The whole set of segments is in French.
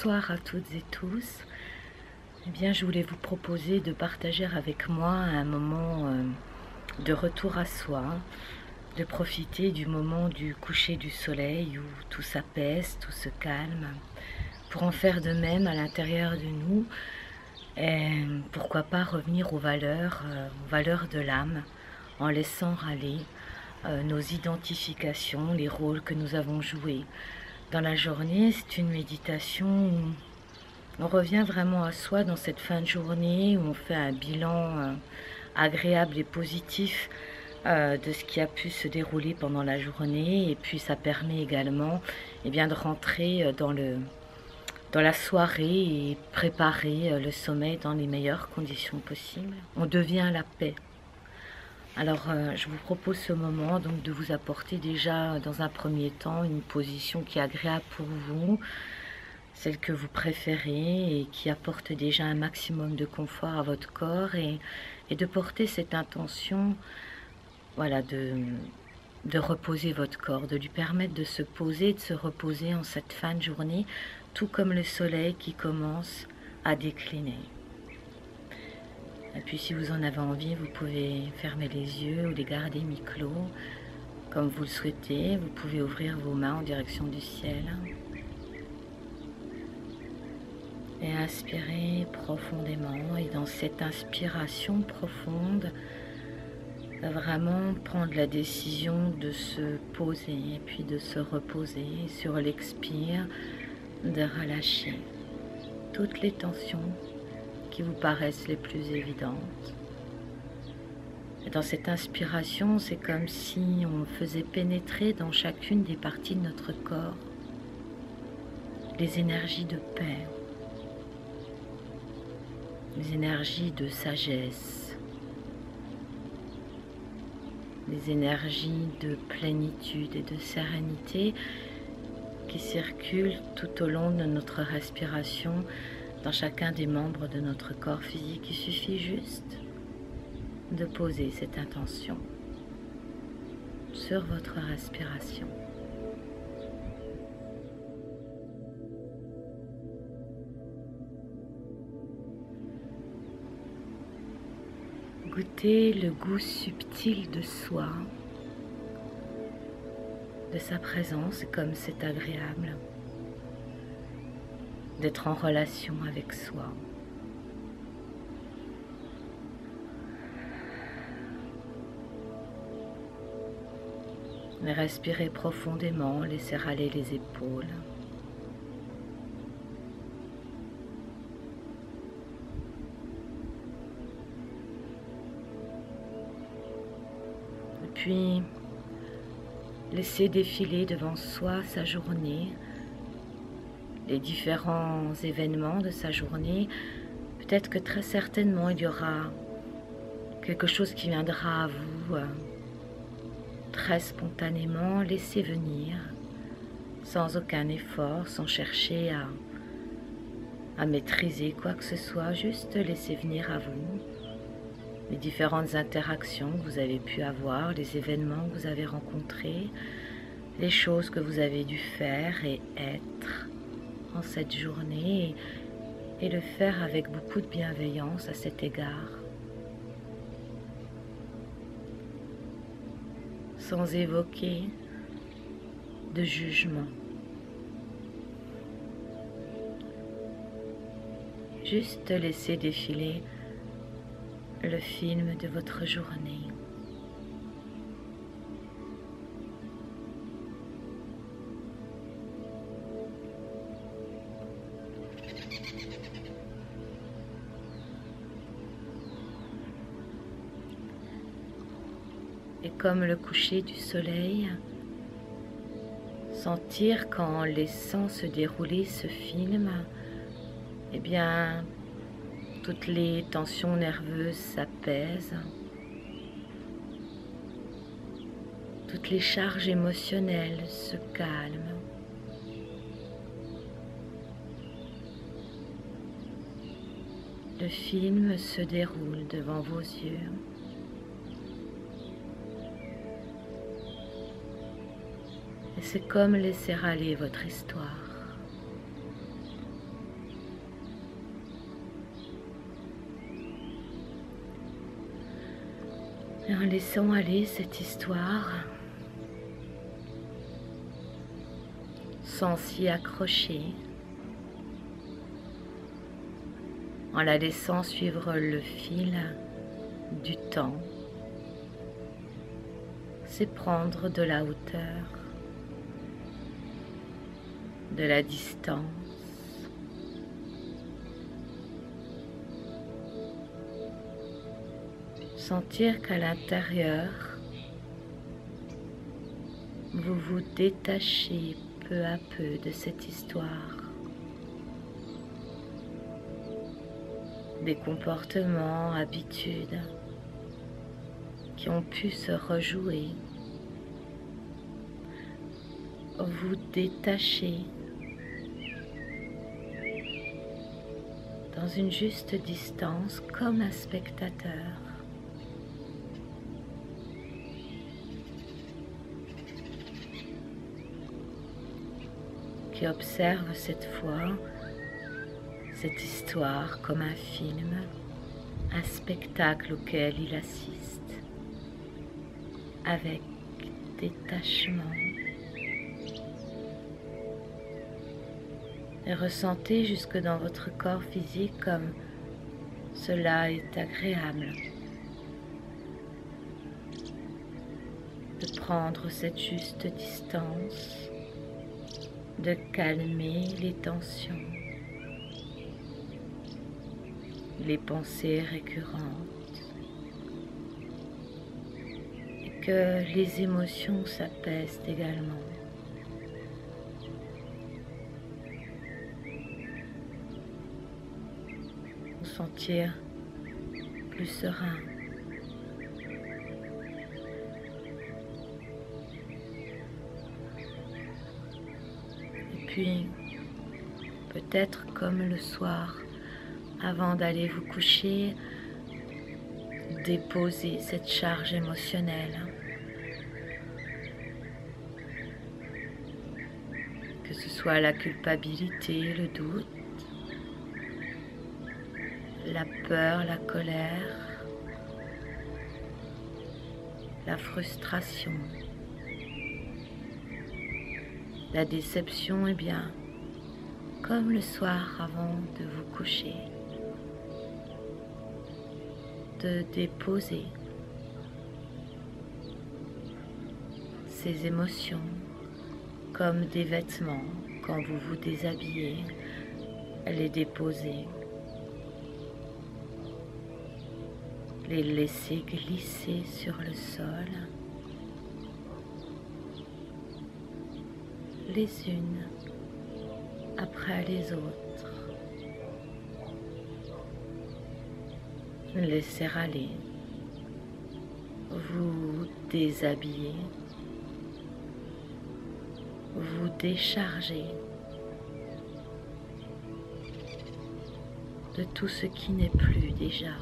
Bonsoir à toutes et tous. Eh bien, je voulais vous proposer de partager avec moi un moment de retour à soi, de profiter du moment du coucher du soleil où tout s'apaise, tout se calme, pour en faire de même à l'intérieur de nous et pourquoi pas revenir aux valeurs de l'âme en laissant râler nos identifications, les rôles que nous avons joués. Dans la journée, c'est une méditation où on revient vraiment à soi dans cette fin de journée, où on fait un bilan agréable et positif de ce qui a pu se dérouler pendant la journée. Et puis ça permet également de rentrer dans la soirée et préparer le sommeil dans les meilleures conditions possibles. On devient la paix. Alors, je vous propose ce moment donc de vous apporter déjà dans un premier temps une position qui est agréable pour vous, celle que vous préférez et qui apporte déjà un maximum de confort à votre corps et de porter cette intention, voilà, de reposer votre corps, de lui permettre de se poser, de se reposer en cette fin de journée, tout comme le soleil qui commence à décliner. Et puis si vous en avez envie, vous pouvez fermer les yeux ou les garder mi-clos, comme vous le souhaitez. Vous pouvez ouvrir vos mains en direction du ciel. Et inspirez profondément. Et dans cette inspiration profonde, vraiment prendre la décision de se poser et puis de se reposer. Sur l'expire, de relâcher toutes les tensions qui vous paraissent les plus évidentes. Et dans cette inspiration, c'est comme si on faisait pénétrer dans chacune des parties de notre corps les énergies de paix, les énergies de sagesse, les énergies de plénitude et de sérénité qui circulent tout au long de notre respiration dans chacun des membres de notre corps physique. Il suffit juste de poser cette intention sur votre respiration. Goûtez le goût subtil de soi, de sa présence, comme c'est agréable d'être en relation avec soi. Respirez profondément, laissez râler les épaules. Et puis, laissez défiler devant soi sa journée, les différents événements de sa journée. Peut-être que très certainement il y aura quelque chose qui viendra à vous très spontanément. Laissez venir sans aucun effort, sans chercher à maîtriser quoi que ce soit. Juste laissez venir à vous les différentes interactions que vous avez pu avoir, les événements que vous avez rencontrés, les choses que vous avez dû faire et être en cette journée, et le faire avec beaucoup de bienveillance à cet égard, sans évoquer de jugement. Juste laisser défiler le film de votre journée. Et comme le coucher du soleil, sentir qu'en laissant se dérouler ce film, eh bien, toutes les tensions nerveuses s'apaisent, toutes les charges émotionnelles se calment. Le film se déroule devant vos yeux. Et c'est comme laisser aller votre histoire. Et en laissant aller cette histoire, sans s'y accrocher, en la laissant suivre le fil du temps, c'est prendre de la hauteur, de la distance, sentir qu'à l'intérieur, vous vous détachez peu à peu de cette histoire, des comportements, habitudes qui ont pu se rejouer. Vous détachez dans une juste distance comme un spectateur. Qui observe cette fois cette histoire comme un film, un spectacle auquel il assiste, avec détachement. Et ressentez jusque dans votre corps physique comme cela est agréable. De prendre cette juste distance, de calmer les tensions, les pensées récurrentes, et que les émotions s'apaisent également. Vous sentir plus serein. Puis, peut-être comme le soir, avant d'aller vous coucher, déposer cette charge émotionnelle. Que ce soit la culpabilité, le doute, la peur, la colère, la frustration, la déception, eh bien, comme le soir avant de vous coucher, de déposer ces émotions comme des vêtements quand vous vous déshabillez, les déposer, les laisser glisser sur le sol, les unes après les autres. Laissez aller, vous déshabiller, vous décharger de tout ce qui n'est plus déjà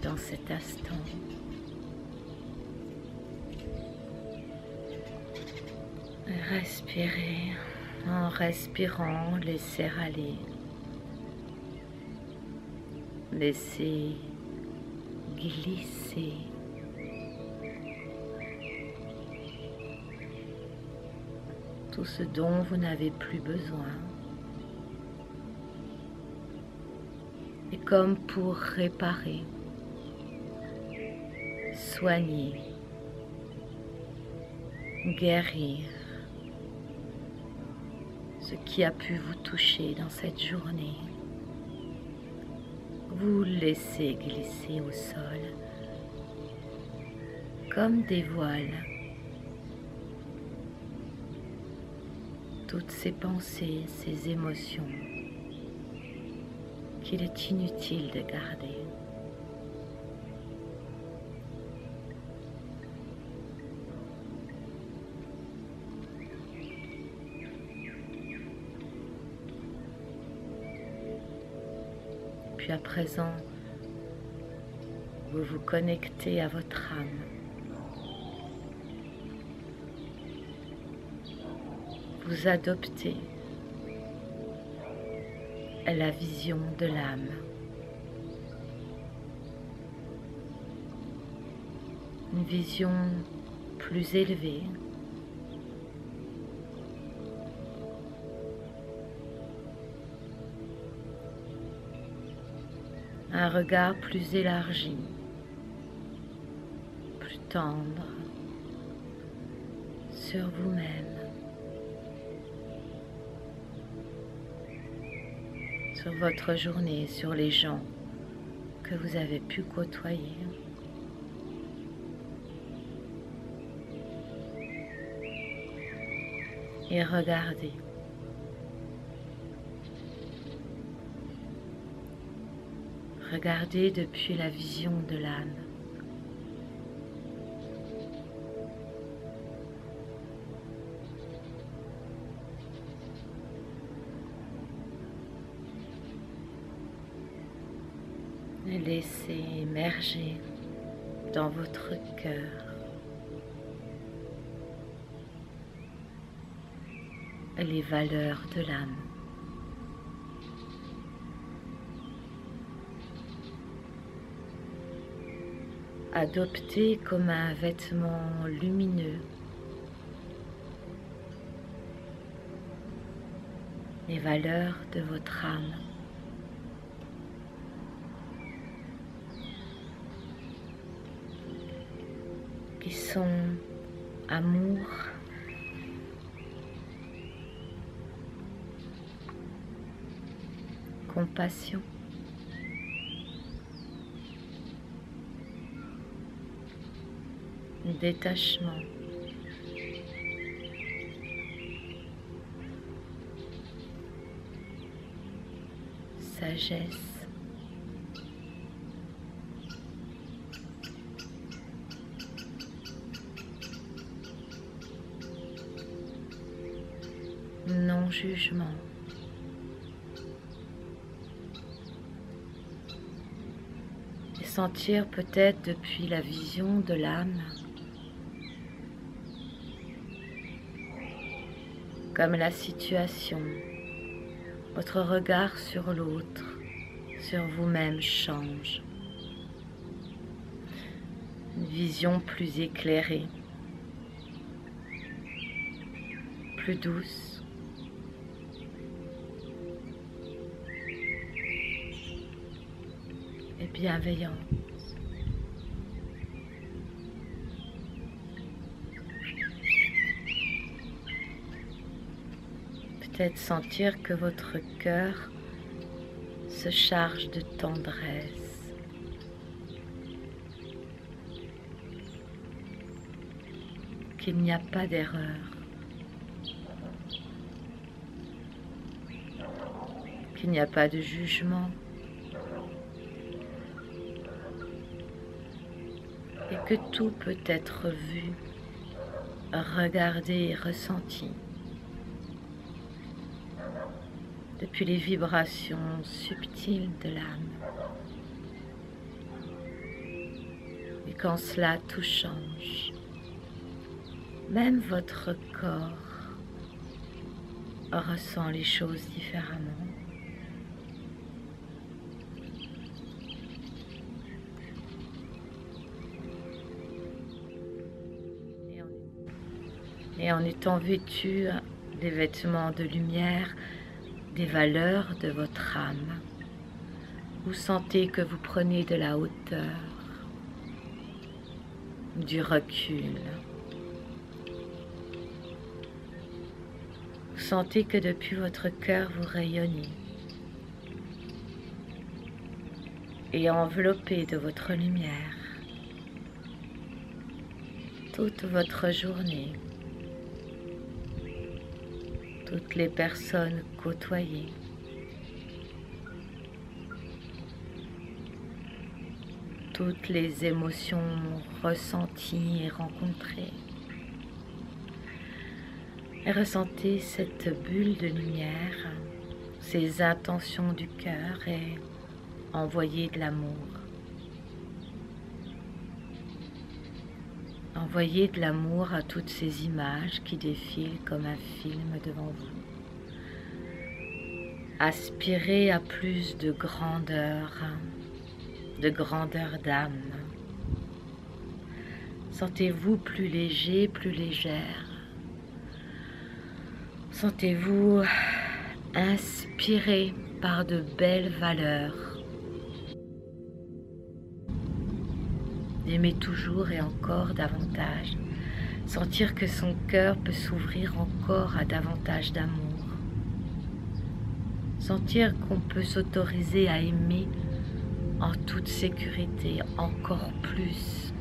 dans cet instant. Respirez, en respirant, laissez aller. Laissez glisser tout ce dont vous n'avez plus besoin. Et comme pour réparer, soigner, guérir ce qui a pu vous toucher dans cette journée. Vous laissez glisser au sol comme des voiles toutes ces pensées, ces émotions qu'il est inutile de garder. Puis à présent, vous vous connectez à votre âme. Vous adoptez la vision de l'âme. une vision plus élevée. Un regard plus élargi, plus tendre sur vous-même, sur votre journée, sur les gens que vous avez pu côtoyer. Et regardez. Regardez depuis la vision de l'âme. Et laissez émerger dans votre cœur les valeurs de l'âme. Adoptez comme un vêtement lumineux les valeurs de votre âme. Qui sont amour, compassion, détachement, sagesse, non-jugement, et sentir peut-être depuis la vision de l'âme comme la situation, votre regard sur l'autre, sur vous-même change. Une vision plus éclairée, plus douce, et bienveillante. Peut-être sentir que votre cœur se charge de tendresse. Qu'il n'y a pas d'erreur. Qu'il n'y a pas de jugement. Et que tout peut être vu, regardé et ressenti depuis les vibrations subtiles de l'âme. Et qu'en cela tout change. Même votre corps ressent les choses différemment. Et en étant vêtu des vêtements de lumière, des valeurs de votre âme, vous sentez que vous prenez de la hauteur, du recul. Vous sentez que depuis votre cœur vous rayonnez et enveloppé de votre lumière toute votre journée. Toutes les personnes côtoyées, toutes les émotions ressenties et rencontrées. Et ressentez cette bulle de lumière, ces intentions du cœur et envoyez de l'amour. Envoyez de l'amour à toutes ces images qui défilent comme un film devant vous. Aspirez à plus de grandeur d'âme. Sentez-vous plus léger, plus légère. Sentez-vous inspiré par de belles valeurs. D'aimer toujours et encore davantage. Sentir que son cœur peut s'ouvrir encore à davantage d'amour. Sentir qu'on peut s'autoriser à aimer en toute sécurité, encore plus.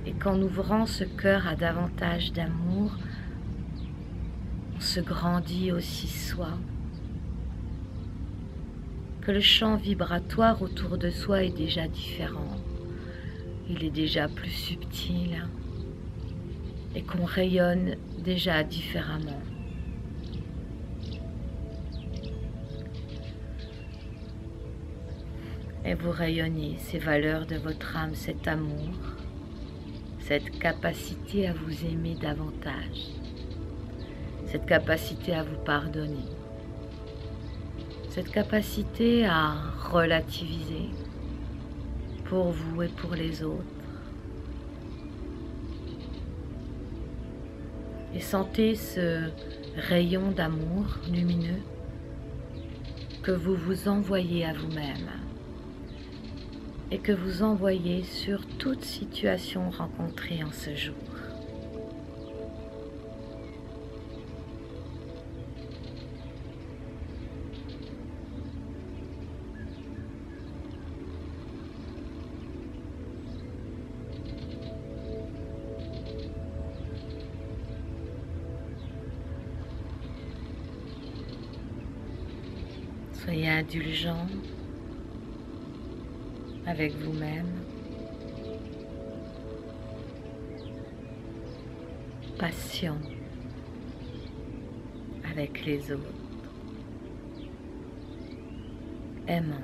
Et qu'en ouvrant ce cœur à davantage d'amour, on se grandit aussi soi. Que le champ vibratoire autour de soi est déjà différent. Il est déjà plus subtil et qu'on rayonne déjà différemment. Et vous rayonnez ces valeurs de votre âme, cet amour, cette capacité à vous aimer davantage, cette capacité à vous pardonner, cette capacité à relativiser pour vous et pour les autres. Et sentez ce rayon d'amour lumineux que vous vous envoyez à vous-même et que vous envoyez sur toute situation rencontrée en ce jour. Soyez indulgent avec vous-même, patient avec les autres, aimant.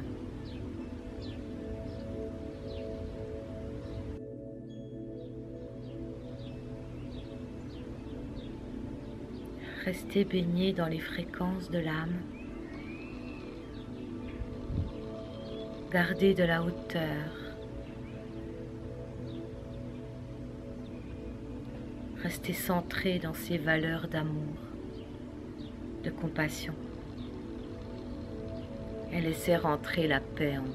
Restez baigné dans les fréquences de l'âme. Gardez de la hauteur. Restez centré dans ces valeurs d'amour, de compassion. Et laissez rentrer la paix en vous.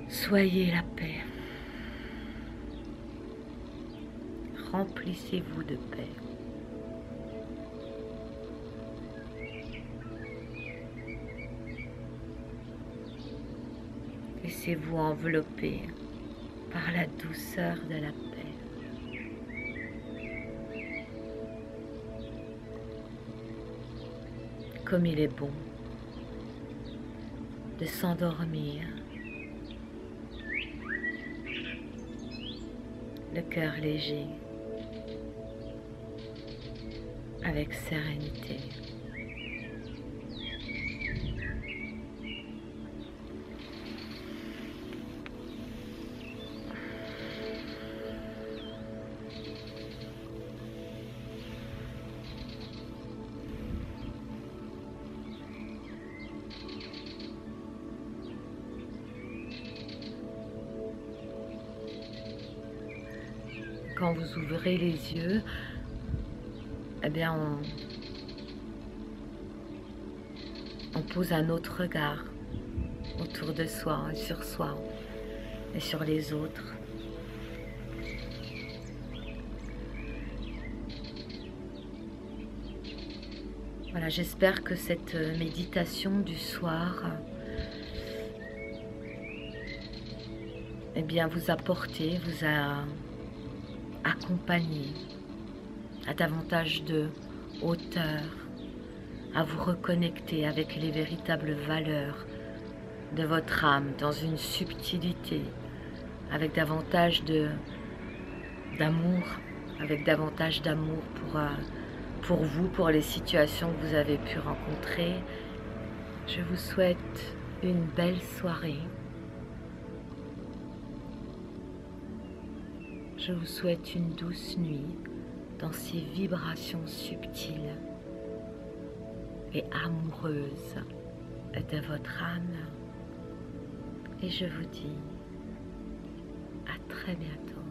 Soyez la paix. Remplissez-vous de paix. Laissez-vous envelopper par la douceur de la paix. Comme il est bon de s'endormir, le cœur léger, avec sérénité. Quand vous ouvrez les yeux, eh bien on pose un autre regard autour de soi, sur soi et sur les autres. Voilà, j'espère que cette méditation du soir eh bien, vous a porté, vous a accompagné à davantage de hauteur, à vous reconnecter avec les véritables valeurs de votre âme dans une subtilité, avec davantage d'amour, avec davantage d'amour pour vous, pour les situations que vous avez pu rencontrer. Je vous souhaite une belle soirée. Je vous souhaite une douce nuit dans ces vibrations subtiles et amoureuses de votre âme. et je vous dis à très bientôt.